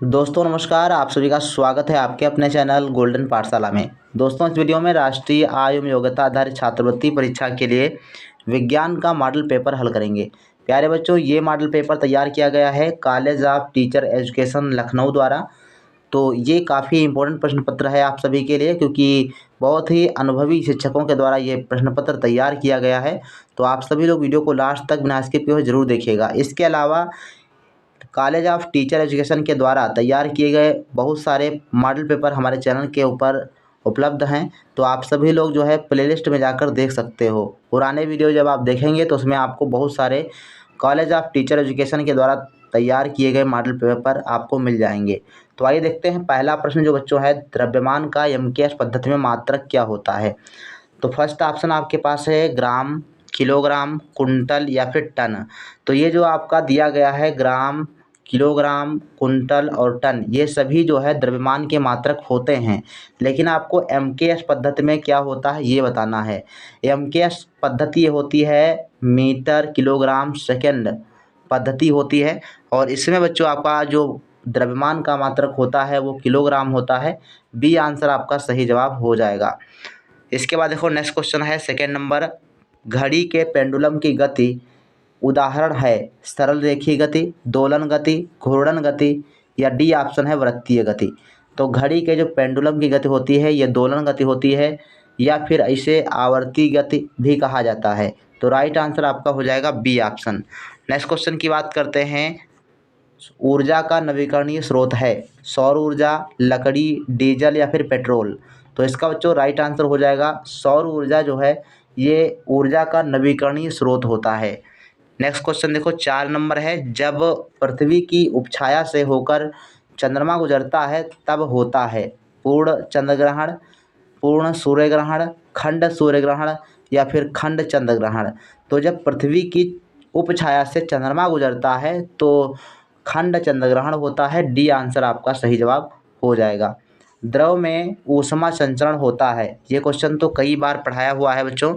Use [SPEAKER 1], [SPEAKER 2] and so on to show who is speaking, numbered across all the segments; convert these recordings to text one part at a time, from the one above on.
[SPEAKER 1] दोस्तों नमस्कार, आप सभी का स्वागत है आपके अपने चैनल गोल्डन पाठशाला में। दोस्तों इस वीडियो में राष्ट्रीय आय एवं योग्यता आधारित छात्रवृत्ति परीक्षा के लिए विज्ञान का मॉडल पेपर हल करेंगे। प्यारे बच्चों, ये मॉडल पेपर तैयार किया गया है college of teacher education Lucknow द्वारा। तो ये काफ़ी इम्पोर्टेंट प्रश्न पत्र है आप सभी के लिए, क्योंकि बहुत ही अनुभवी शिक्षकों के द्वारा ये प्रश्न पत्र तैयार किया गया है। तो आप सभी लोग वीडियो को लास्ट तक बिना स्किप किए हुए जरूर देखिएगा। इसके अलावा कॉलेज ऑफ टीचर एजुकेशन के द्वारा तैयार किए गए बहुत सारे मॉडल पेपर हमारे चैनल के ऊपर उपलब्ध हैं। तो आप सभी लोग जो है प्लेलिस्ट में जाकर देख सकते हो। पुराने वीडियो जब आप देखेंगे तो उसमें आपको बहुत सारे कॉलेज ऑफ टीचर एजुकेशन के द्वारा तैयार किए गए मॉडल पेपर आपको मिल जाएंगे। तो आइए देखते हैं पहला प्रश्न जो बच्चों है, द्रव्यमान का एमकेएस पद्धति में मात्रक क्या होता है। तो फर्स्ट ऑप्शन आपके पास है ग्राम, किलोग्राम, कुंटल या फिर टन। तो ये जो आपका दिया गया है ग्राम, किलोग्राम, कुंटल और टन, ये सभी जो है द्रव्यमान के मात्रक होते हैं। लेकिन आपको एमकेएस पद्धति में क्या होता है ये बताना है। एमकेएस पद्धति होती है मीटर किलोग्राम सेकंड पद्धति होती है, और इसमें बच्चों आपका जो द्रव्यमान का मात्रक होता है वो किलोग्राम होता है। बी आंसर आपका सही जवाब हो जाएगा। इसके बाद देखो नेक्स्ट क्वेश्चन है सेकंड नंबर, घड़ी के पेंडुलम की गति उदाहरण है सरल रेखीय गति, दोलन गति, घूर्णन गति या डी ऑप्शन है वृत्तीय गति। तो घड़ी के जो पेंडुलम की गति होती है ये दोलन गति होती है, या फिर इसे आवर्ती गति भी कहा जाता है। तो राइट आंसर आपका हो जाएगा बी ऑप्शन। नेक्स्ट क्वेश्चन की बात करते हैं, ऊर्जा का नवीकरणीय स्रोत है सौर ऊर्जा, लकड़ी, डीजल या फिर पेट्रोल। तो इसका बच्चों राइट आंसर हो जाएगा सौर ऊर्जा जो है ये ऊर्जा का नवीकरणीय स्रोत होता है। नेक्स्ट क्वेश्चन देखो 4 नंबर है, जब पृथ्वी की उपछाया से होकर चंद्रमा गुजरता है तब होता है पूर्ण चंद्र ग्रहण, पूर्ण सूर्य ग्रहण, खंड सूर्य ग्रहण या फिर खंड चंद्र ग्रहण। तो जब पृथ्वी की उपछाया से चंद्रमा गुजरता है तो खंड चंद्र ग्रहण होता है। डी आंसर आपका सही जवाब हो जाएगा। द्रव में ऊष्मा संचरण होता है, ये क्वेश्चन तो कई बार पढ़ाया हुआ है बच्चों।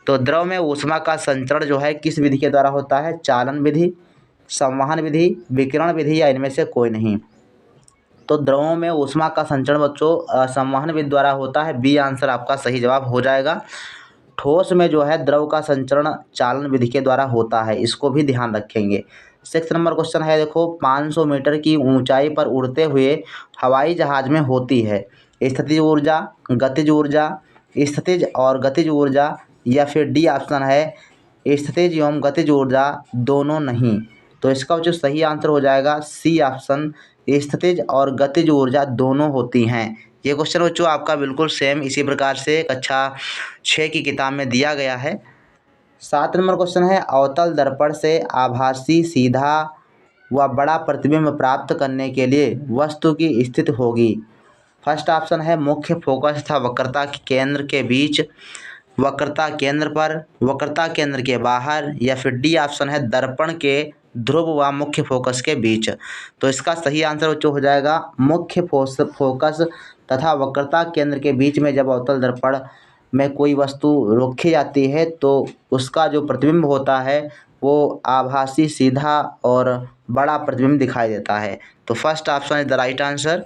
[SPEAKER 1] तो द्रव में ऊष्मा का संचरण जो है किस विधि के द्वारा होता है, चालन विधि, संवहन विधि, विकिरण विधि या इनमें से कोई नहीं। तो द्रवों में ऊष्मा का संचरण बच्चों संवहन विधि द्वारा होता है। बी आंसर आपका सही जवाब हो जाएगा। ठोस में जो है द्रव का संचरण चालन विधि के द्वारा होता है, इसको भी ध्यान रखेंगे। 6 नंबर क्वेश्चन है देखो, 500 मीटर की ऊंचाई पर उड़ते हुए हवाई जहाज में होती है स्थितिज ऊर्जा, गतिज ऊर्जा, स्थितिज और गतिज ऊर्जा या फिर डी ऑप्शन है स्थितिज एवं गतिज ऊर्जा दोनों नहीं। तो इसका जो सही आंसर हो जाएगा सी ऑप्शन, स्थितिज और गतिज ऊर्जा दोनों होती हैं। ये क्वेश्चन बच्चों आपका बिल्कुल सेम इसी प्रकार से कक्षा 6 की किताब में दिया गया है। 7 नंबर क्वेश्चन है, अवतल दर्पण से आभासी सीधा व बड़ा प्रतिबिंब प्राप्त करने के लिए वस्तु की स्थिति होगी। फर्स्ट ऑप्शन है मुख्य फोकस तथा वक्रता के केंद्र के बीच, वक्रता केंद्र पर, वक्रता केंद्र के बाहर या फिर डी ऑप्शन है दर्पण के ध्रुव व मुख्य फोकस के बीच। तो इसका सही आंसर बच्चों हो जाएगा मुख्य फोकस तथा वक्रता केंद्र के बीच में जब अवतल दर्पण में कोई वस्तु रखी जाती है तो उसका जो प्रतिबिंब होता है वो आभासी सीधा और बड़ा प्रतिबिंब दिखाई देता है। तो first option is the right answer.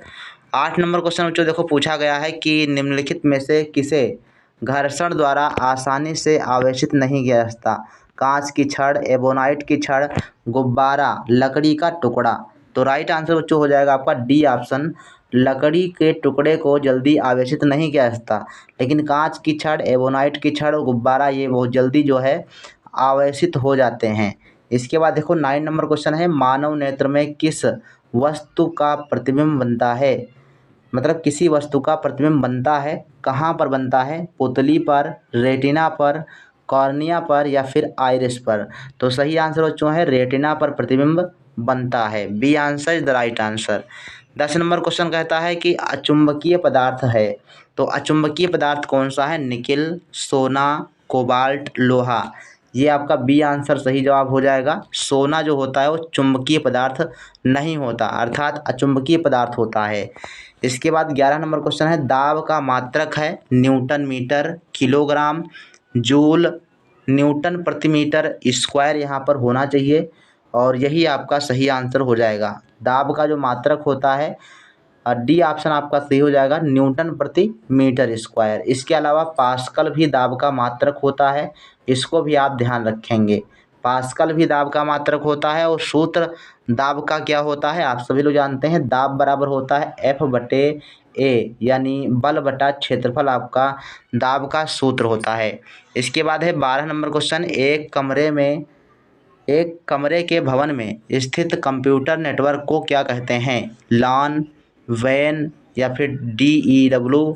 [SPEAKER 1] 8 number question बच्चों देखो पूछा गया है कि निम्नलिखित में से किसे घर्षण द्वारा आसानी से आवेशित नहीं किया जा सकता, कांच की छड़, एबोनाइट की छड़, गुब्बारा, लकड़ी का टुकड़ा। तो राइट आंसर बच्चों हो जाएगा आपका डी ऑप्शन, लकड़ी के टुकड़े को जल्दी आवेशित नहीं किया जा सकता, लेकिन कांच की छड़, एबोनाइट की छड़ और गुब्बारा ये बहुत जल्दी जो है आवेशित हो जाते हैं। इसके बाद देखो 9 नंबर क्वेश्चन है, मानव नेत्र में किस वस्तु का प्रतिबिंब बनता है, मतलब किसी वस्तु का प्रतिबिंब बनता है, कहाँ पर बनता है, पुतली पर, रेटिना पर, कॉर्निया पर या फिर आइरिस पर। तो सही आंसर बच्चों है रेटिना पर प्रतिबिंब बनता है। B answer is the right answer. 10 number question कहता है कि अचुंबकीय पदार्थ है, तो अचुंबकीय पदार्थ कौन सा है, निकिल, सोना, कोबाल्ट, लोहा। ये आपका बी आंसर सही जवाब हो जाएगा। सोना जो होता है वो चुंबकीय पदार्थ नहीं होता, अर्थात अचुंबकीय पदार्थ होता है। इसके बाद 11 नंबर क्वेश्चन है, दाब का मात्रक है newton metre, kilogram, joule, newton प्रति मीटर स्क्वायर यहाँ पर होना चाहिए और यही आपका सही आंसर हो जाएगा। दाब का जो मात्रक होता है डी ऑप्शन आपका सही हो जाएगा, न्यूटन प्रति मीटर स्क्वायर। इसके अलावा पास्कल भी दाब का मात्रक होता है, इसको भी आप ध्यान रखेंगे। पास्कल भी दाब का मात्रक होता है और सूत्र दाब का क्या होता है आप सभी लोग जानते हैं, दाब बराबर होता है F/A, यानी बल बटा क्षेत्रफल आपका दाब का सूत्र होता है। इसके बाद है 12 नंबर क्वेश्चन, एक कमरे के भवन में स्थित कंप्यूटर नेटवर्क को क्या कहते हैं, लॉन, वैन या फिर DEW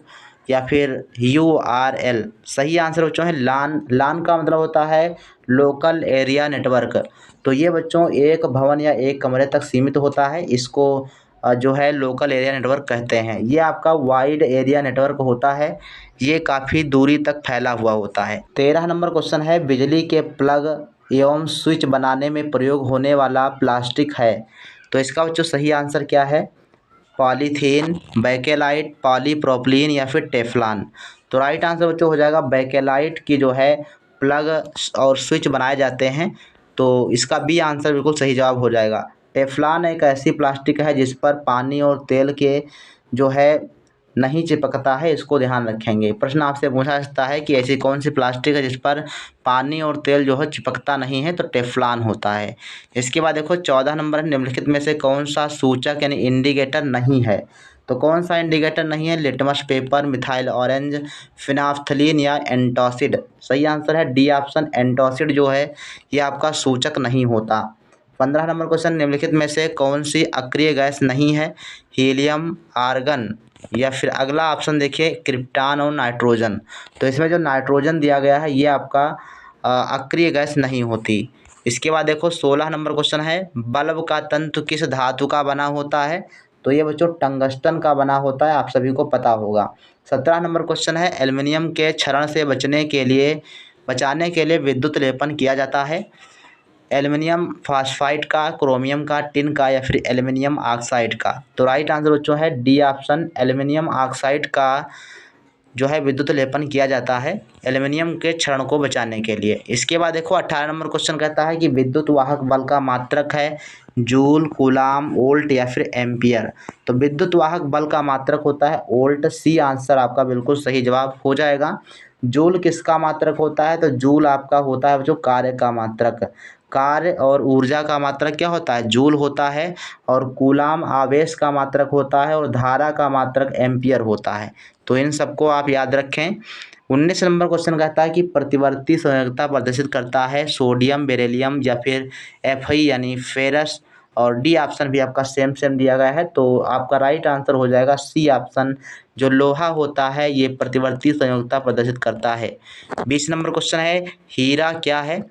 [SPEAKER 1] या फिर URL। सही आंसर बच्चों है लान। लान का मतलब होता है लोकल एरिया नेटवर्क। तो ये बच्चों एक भवन या एक कमरे तक सीमित होता है, इसको जो है लोकल एरिया नेटवर्क कहते हैं। ये आपका वाइड एरिया नेटवर्क होता है, ये काफ़ी दूरी तक फैला हुआ होता है। 13 नंबर क्वेश्चन है, बिजली के प्लग एवं स्विच बनाने में प्रयोग होने वाला प्लास्टिक है, तो इसका बच्चों सही आंसर क्या है, पॉलीथीन, बेकेलाइट, पॉलीप्रोपिलीन या फिर टेफ्लॉन। तो राइट आंसर बच्चों हो जाएगा बेकेलाइट की जो है प्लग और स्विच बनाए जाते हैं, तो इसका बी आंसर बिल्कुल सही जवाब हो जाएगा। टेफ्लॉन एक ऐसी प्लास्टिक है जिस पर पानी और तेल के जो है नहीं चिपकता है, इसको ध्यान रखेंगे। प्रश्न आपसे पूछा सकता है कि ऐसी कौन सी प्लास्टिक है जिस पर पानी और तेल जो है चिपकता नहीं है, तो टेफ्लॉन होता है। इसके बाद देखो 14 नंबर, निम्नलिखित में से कौन सा सूचक यानी इंडिकेटर नहीं है, तो कौन सा इंडिकेटर नहीं है, लिटमस पेपर, मिथाइल ऑरेंज, फिनाफ्थलीन या एंटासिड। सही आंसर है डी ऑप्शन, एंटासिड जो है ये आपका सूचक नहीं होता। 15 नंबर क्वेश्चन, निम्नलिखित में से कौन सी अक्रिय गैस नहीं है, हीलियम, आर्गन या फिर अगला ऑप्शन देखिए क्रिप्टॉन और नाइट्रोजन। तो इसमें जो नाइट्रोजन दिया गया है ये आपका अक्रिय गैस नहीं होती। इसके बाद देखो 16 नंबर क्वेश्चन है, बल्ब का तंतु किस धातु का बना होता है, तो ये बच्चों टंगस्टन का बना होता है, आप सभी को पता होगा। 17 नंबर क्वेश्चन है, एल्युमिनियम के क्षरण से बचाने के लिए विद्युत लेपन किया जाता है, एल्युमिनियम फॉस्फाइड का, क्रोमियम का, टिन का या फिर एल्युमिनियम ऑक्साइड का। तो राइट आंसर बच्चों है डी ऑप्शन, एल्युमिनियम ऑक्साइड का जो है विद्युत लेपन किया जाता है एल्युमिनियम के क्षरण को बचाने के लिए। इसके बाद देखो 18 नंबर क्वेश्चन कहता है कि विद्युत वाहक बल का मात्रक है जूल, कूलाम, वोल्ट या फिर एम्पियर। तो विद्युत वाहक बल का मात्रक होता है वोल्ट, सी आंसर आपका बिल्कुल सही जवाब हो जाएगा। जूल किसका मात्रक होता है, तो जूल आपका होता है जो कार्य का मात्रक, कार्य और ऊर्जा का मात्रक क्या होता है, जूल होता है, और कूलाम आवेश का मात्रक होता है और धारा का मात्रक एम्पियर होता है। तो इन सबको आप याद रखें। 19 नंबर क्वेश्चन कहता है कि प्रतिवर्ती संयोजकता प्रदर्शित करता है सोडियम, बेरिलियम या फिर Fe यानी फेरस, और डी ऑप्शन भी आपका सेम दिया गया है, तो आपका राइट आंसर हो जाएगा सी ऑप्शन, जो लोहा होता है ये प्रतिवर्ती संयोजकता प्रदर्शित करता है। 20 नंबर क्वेश्चन है, हीरा क्या है,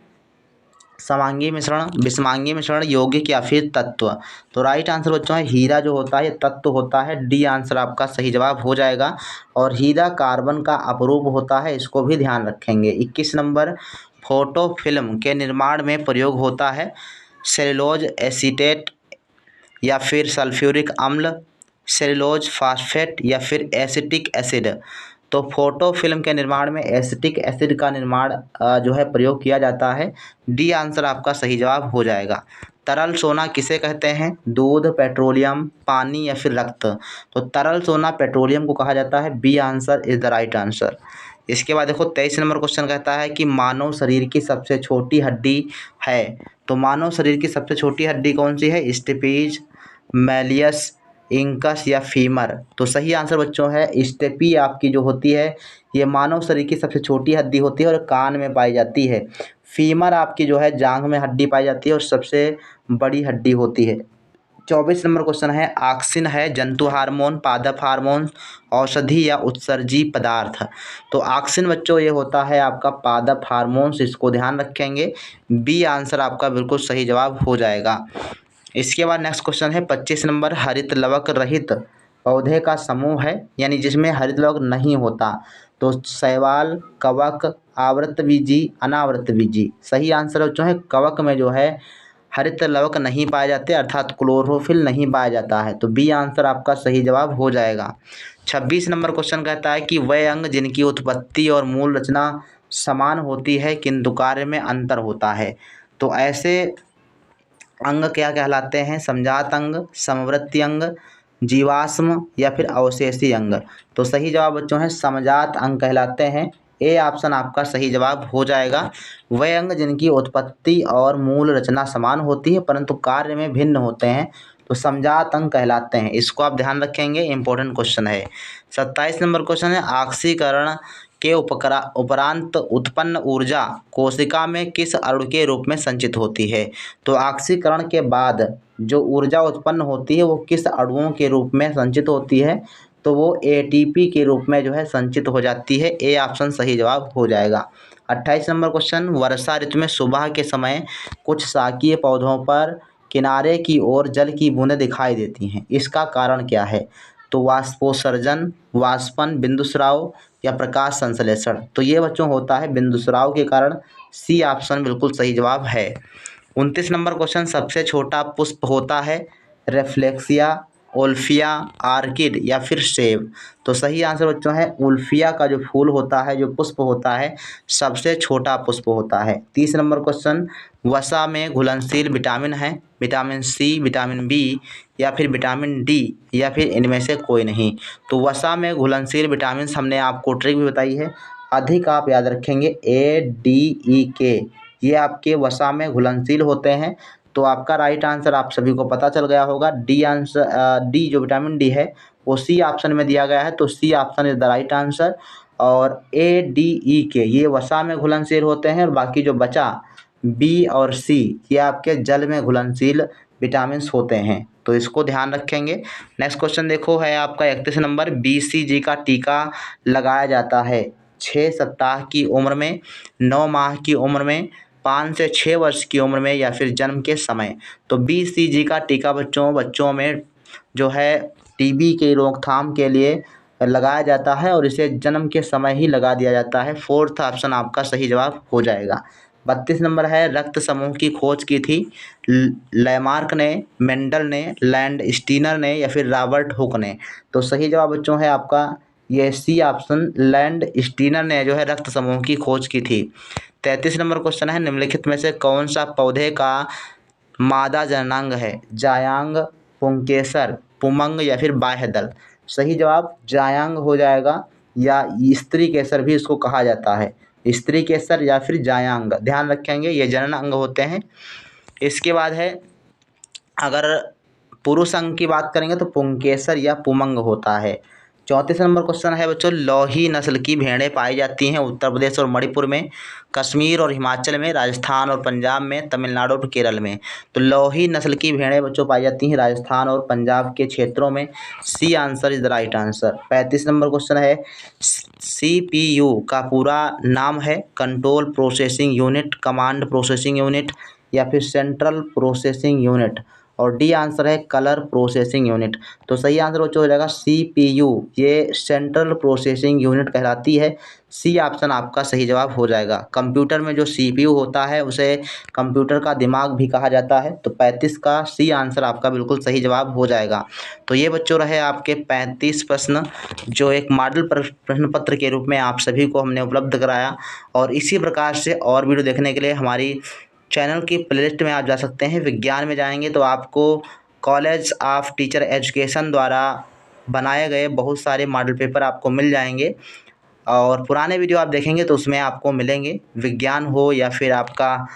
[SPEAKER 1] समांगी मिश्रण, विषमांगी मिश्रण, यौगिक या फिर तत्व। तो राइट आंसर बच्चों है हीरा जो होता है ये तत्व होता है, डी आंसर आपका सही जवाब हो जाएगा। और हीरा कार्बन का अपरूप होता है, इसको भी ध्यान रखेंगे। 21 नंबर, फोटो फिल्म के निर्माण में प्रयोग होता है सेलुलोज एसीटेट या फिर सल्फ्यूरिक अम्ल, सेलुलोज फास्फेट या फिर एसिटिक एसिड। तो फोटो फिल्म के निर्माण में एसिटिक एसिड का निर्माण जो है प्रयोग किया जाता है, डी आंसर आपका सही जवाब हो जाएगा। तरल सोना किसे कहते हैं, दूध, पेट्रोलियम, पानी या फिर रक्त। तो तरल सोना पेट्रोलियम को कहा जाता है, B answer is the right answer. इसके बाद देखो 23 नंबर क्वेश्चन कहता है कि मानव शरीर की सबसे छोटी हड्डी है, तो मानव शरीर की सबसे छोटी हड्डी कौन सी है, स्टेपीज, मैलियस, इंकस या फीमर। तो सही आंसर बच्चों है स्टेपी आपकी जो होती है ये मानव शरीर की सबसे छोटी हड्डी होती है और कान में पाई जाती है। फीमर आपकी जो है जांघ में हड्डी पाई जाती है और सबसे बड़ी हड्डी होती है। 24 नंबर क्वेश्चन है, ऑक्सिन है जंतु हार्मोन, पादप हार्मोन, औषधि या उत्सर्जी पदार्थ। तो ऑक्सिन बच्चों ये होता है आपका पादप हार्मोन्स, इसको ध्यान रखेंगे, बी आंसर आपका बिल्कुल सही जवाब हो जाएगा। इसके बाद नेक्स्ट क्वेश्चन है 25 नंबर, हरित लवक रहित पौधे का समूह है यानी जिसमें हरित लवक नहीं होता, तो शैवाल, कवक, आवृतबीजी, अनावृतबीजी। सही आंसर बच्चों है कवक में जो है हरित लवक नहीं पाए जाते, अर्थात क्लोरोफिल नहीं पाया जाता है, तो बी आंसर आपका सही जवाब हो जाएगा। 26 नंबर क्वेश्चन कहता है कि वह अंग जिनकी उत्पत्ति और मूल रचना समान होती है किंतु कार्य में अंतर होता है। तो ऐसे अंग क्या कहलाते हैं? समजात अंग, समवर्ती अंग, जीवाश्म या फिर अवशेषी अंग। तो सही जवाब बच्चों है समजात अंग कहलाते हैं। ए ऑप्शन आपका सही जवाब हो जाएगा। वह अंग जिनकी उत्पत्ति और मूल रचना समान होती है परंतु कार्य में भिन्न होते हैं तो समजात अंग कहलाते हैं। इसको आप ध्यान रखेंगे, इंपॉर्टेंट क्वेश्चन है। 27 नंबर क्वेश्चन है, ऑक्सीकरण के उपरांत उत्पन्न ऊर्जा कोशिका में किस अणु के रूप में संचित होती है? तो ऑक्सीकरण के बाद जो ऊर्जा उत्पन्न होती है वो किस अणुओं के रूप में संचित होती है? तो वो एटीपी के रूप में जो है संचित हो जाती है। ए ऑप्शन सही जवाब हो जाएगा। 28 नंबर क्वेश्चन, वर्षा ऋतु में सुबह के समय कुछ शाकीय पौधों पर किनारे की ओर जल की बूंदें दिखाई देती हैं, इसका कारण क्या है? तो वाष्पोत्सर्जन, वाष्पन, बिंदुस्राव या प्रकाश संश्लेषण। तो ये बच्चों होता है बिंदुस्राव के कारण। सी ऑप्शन बिल्कुल सही जवाब है। 29 नंबर क्वेश्चन, सबसे छोटा पुष्प होता है? रेफ्लेक्सिया, ओल्फिया, आर्किड या फिर सेब। तो सही आंसर बच्चों है उल्फिया का जो फूल होता है, जो पुष्प होता है, सबसे छोटा पुष्प होता है। 30 नंबर क्वेश्चन, वसा में घुलनशील विटामिन है? विटामिन सी, विटामिन बी या फिर विटामिन डी या फिर इनमें से कोई नहीं। तो वसा में घुलनशील विटामिन हमने आपको ट्रिक भी बताई है, अधिक आप याद रखेंगे ADE ये आपके वसा में घुलनशील होते हैं। तो आपका राइट आंसर आप सभी को पता चल गया होगा। डी आंसर, डी जो विटामिन डी है वो सी ऑप्शन में दिया गया है, तो C option is the right answer. और ADE ये वसा में घुलनशील होते हैं और बाकी जो बचा बी और सी ये आपके जल में घुलनशील विटामिन होते हैं, तो इसको ध्यान रखेंगे। नेक्स्ट क्वेश्चन देखो है आपका 31 नंबर, BCG का टीका लगाया जाता है 6 सप्ताह की उम्र में, 9 माह की उम्र में, 5 से 6 वर्ष की उम्र में या फिर जन्म के समय। तो BCG का टीका बच्चों में जो है टीबी के रोकथाम के लिए लगाया जाता है और इसे जन्म के समय ही लगा दिया जाता है। फोर्थ ऑप्शन आपका सही जवाब हो जाएगा। 32 नंबर है, रक्त समूह की खोज की थी लैमार्क ने, मेंडल ने, लैंड स्टीनर ने या फिर रॉबर्ट हुक ने। तो सही जवाब बच्चों है आपका ये सी ऑप्शन, लैंड स्टीनर ने जो है रक्त समूह की खोज की थी। 33 नंबर क्वेश्चन है, निम्नलिखित में से कौन सा पौधे का मादा जननांग है? जायांग, पुंकेसर, पुमंग या फिर बाह्यदल। सही जवाब जायांग हो जाएगा, या स्त्री केसर भी इसको कहा जाता है, स्त्री केसर या फिर जायांग, ध्यान रखेंगे ये जनन अंग होते हैं। इसके बाद है, अगर पुरुष अंग की बात करेंगे तो पुंकेसर या पुमंग होता है। 34 नंबर क्वेश्चन है बच्चों, लोही नस्ल की भेड़ें पाई जाती हैं उत्तर प्रदेश और मणिपुर में, कश्मीर और हिमाचल में, राजस्थान और पंजाब में, तमिलनाडु और केरल में। तो लोही नस्ल की भेड़ें बच्चों पाई जाती हैं राजस्थान और पंजाब के क्षेत्रों में। C answer is the right answer. 35 number question है, CPU का पूरा नाम है? Control processing unit, command processing unit या फिर सेंट्रल प्रोसेसिंग यूनिट। और डी आंसर है कलर प्रोसेसिंग यूनिट। तो सही आंसर हो जाएगा CPU, ये सेंट्रल प्रोसेसिंग यूनिट कहलाती है। सी ऑप्शन आपका सही जवाब हो जाएगा। कंप्यूटर में जो CPU होता है उसे कंप्यूटर का दिमाग भी कहा जाता है। तो 35 का सी आंसर आपका बिल्कुल सही जवाब हो जाएगा। तो ये बच्चों रहे आपके 35 प्रश्न, जो एक मॉडल प्रश्न पत्र के रूप में आप सभी को हमने उपलब्ध कराया। और इसी प्रकार से और वीडियो देखने के लिए हमारी चैनल की प्लेलिस्ट में आप जा सकते हैं। विज्ञान में जाएंगे तो आपको कॉलेज ऑफ टीचर एजुकेशन द्वारा बनाए गए बहुत सारे मॉडल पेपर आपको मिल जाएंगे, और पुराने वीडियो आप देखेंगे तो उसमें आपको मिलेंगे। विज्ञान हो या फिर आपका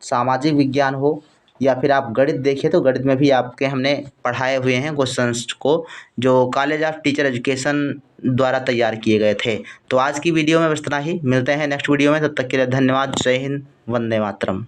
[SPEAKER 1] सामाजिक विज्ञान हो या फिर आप गणित देखिए तो गणित में भी आपके हमने पढ़ाए हुए हैं क्वेश्चंस को, जो कॉलेज ऑफ टीचर एजुकेशन द्वारा तैयार किए गए थे। तो आज की वीडियो में बस इतना ही, मिलते हैं नेक्स्ट वीडियो में, तब तक के लिए धन्यवाद। जय हिंद, वंदे मातरम।